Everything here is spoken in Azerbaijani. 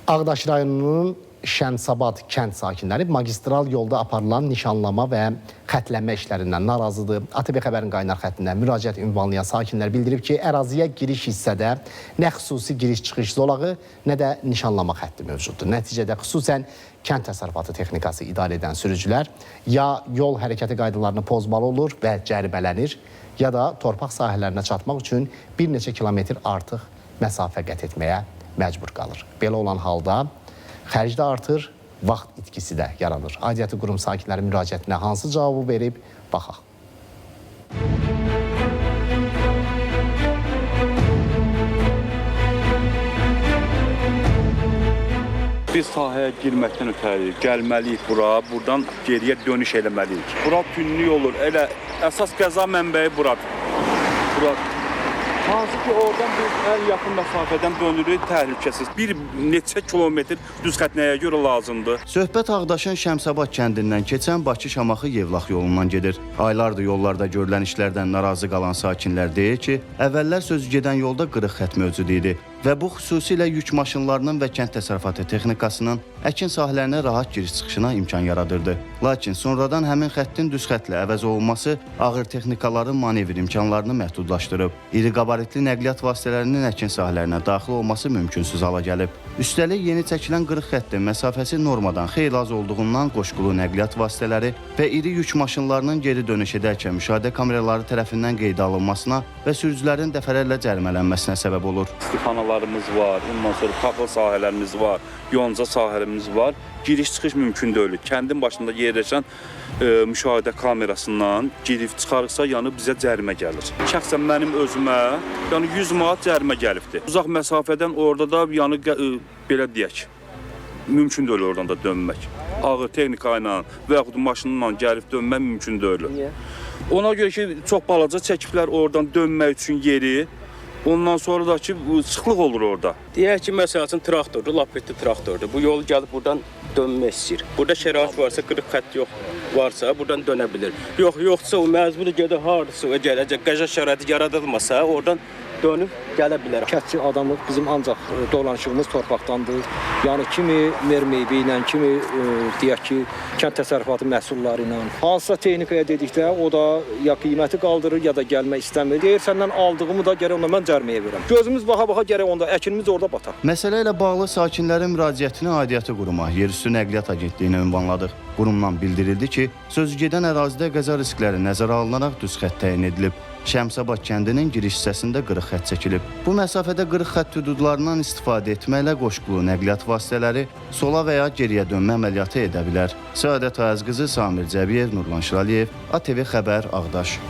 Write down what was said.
Ağdaş rayonunun Şəmsabad kənd sakinləri magistral yolda aparılan nişanlama və xətlənmə işlərindən narazıdır. ATV xəbərin qaynar xəttindən müraciət ünvanlayan sakinlər bildirib ki, əraziyə giriş hissədə nə xüsusi giriş-çıxış zolağı, nə də nişanlama xətti mövcuddur. Nəticədə xüsusən kənd təsərrüfatı texnikası idarə edən sürücülər ya yol hərəkəti qaydalarını pozmalı olur və cəribələnir, ya da torpaq sahələrinə çatmaq üçün bir neçə kilometr artıq məsafə qət etməyə məcbur qalır. Belə olan halda xərc də artır, vaxt itkisi də yaranır. Aidiyyəti qurum sakinləri müraciətinə hansı cavabı verib, baxaq. Biz sahəyə girməkdən ötəri gəlməliyik bura, buradan geriyə dönüş eləməliyik. Bura günlük olur, elə əsas qəza mənbəyi buradır. Hansı ki, oradan biz ən yaxın məsafədən dönürük təhlükəsiz. Bir neçə kilometr düz xətt nəyə görə lazımdır? Söhbət Ağdaşın Şəmsabad kəndindən keçən Bakı-Şamaxı Yevlax yolundan gedir. Aylardır yollarda görülən işlərdən narazı qalan sakinlər deyir ki, əvvəllər sözü gedən yolda qırıq xətt mövcud idi və bu xüsusilə yük maşınlarının və kənd təsərrüfatı texnikasının əkin sahələrinə rahat giriş-çıxışına imkan yaradırdı. Lakin sonradan həmin xəttin düz xəttlə əvəz olunması ağır texnikaların manevr imkanlarını məhdudlaşdırıb. İri qabaritli nəqliyyat vasitələrinin əkin sahələrinə daxil olması mümkünsüz hala gəlib. Üstəlik yeni çəkilən qırıq xəttin məsafəsi normadan xeyli az olduğundan qoşqulu nəqliyyat vasitələri və iri yük maşınlarının geri dönüş edərkən müşahidə kameraları tərəfindən qeydə alınmasına və sürücülərin dəfələrlə cərimələnməsinə səbəb olur. İstiqanalarımız var, ondan sonra taxıl sahələrimiz var, yonca sahələrimiz var. Giriş-çıxış mümkün deyil. Kəndin başında yerləşən müşahidə kamerasından girib çıxarıqsa, yəni bizə cərimə gəlir. Şəxsən mənim özümə, yəni 100 manat cərimə gəlibdir. Uzaq məsafədən orada da, yəni belə deyək, mümkün deyil oradan da dönmək. Ağır texnika ilə və yaxud maşınla gəlib dönmək mümkün deyil. Ona görə ki, çox balaca çəkiblər oradan dönmək üçün yeri. Ondan sonra da ki, sıxlıq olur orada. Deyək ki, məsəl üçün traktordur, lapetli traktordur. Bu yol gəlib buradan dönmək istəyir. Burada şərait varsa, qırıq xətt varsa, buradan dönə bilir. Yoxsa o məcbur gedir, hardasa gələcək, qəza şəraiti yaradılmasa, oradan dönüb gələ bilər. Kəndçi adamlıq bizim ancaq dolanışığımız torpaqdandır. Yəni kimi mermeybi ilə, kimi deyək ki, kənd təsərrüfatı məhsulları ilə. Hansısa texnikaya dedikdə o da ya qiyməti qaldırır, ya da gəlmək istəmir. Deyir, səndən aldığımı da gərək onda mən cərməyə verəm. Gözümüz baxa-baxa gərək onda əkinimiz orada batar. Məsələ ilə bağlı sakinlərin müraciətini Aidiyyəti Quruma, Yerüstü Nəqliyyat Agentliyinə ünvanladıq. Qurumdan bildirildi ki, sözü gedən ərazidə qəza riskləri nəzərə alınaraq düz xətt təyin edilib. Şəmsabad kəndinin giriş hissəsində qırıq xətt çəkilib. Bu məsafədə qırıq xətt hüdudlarından istifadə etməklə qoşqulu nəqliyyat vasitələri sola və ya geriyə dönmə əməliyyatı edə bilər. Səadət Ayaz qızı, Samir Cəbiyev, Nurlan Şiraliyev, ATV Xəbər, Ağdaş.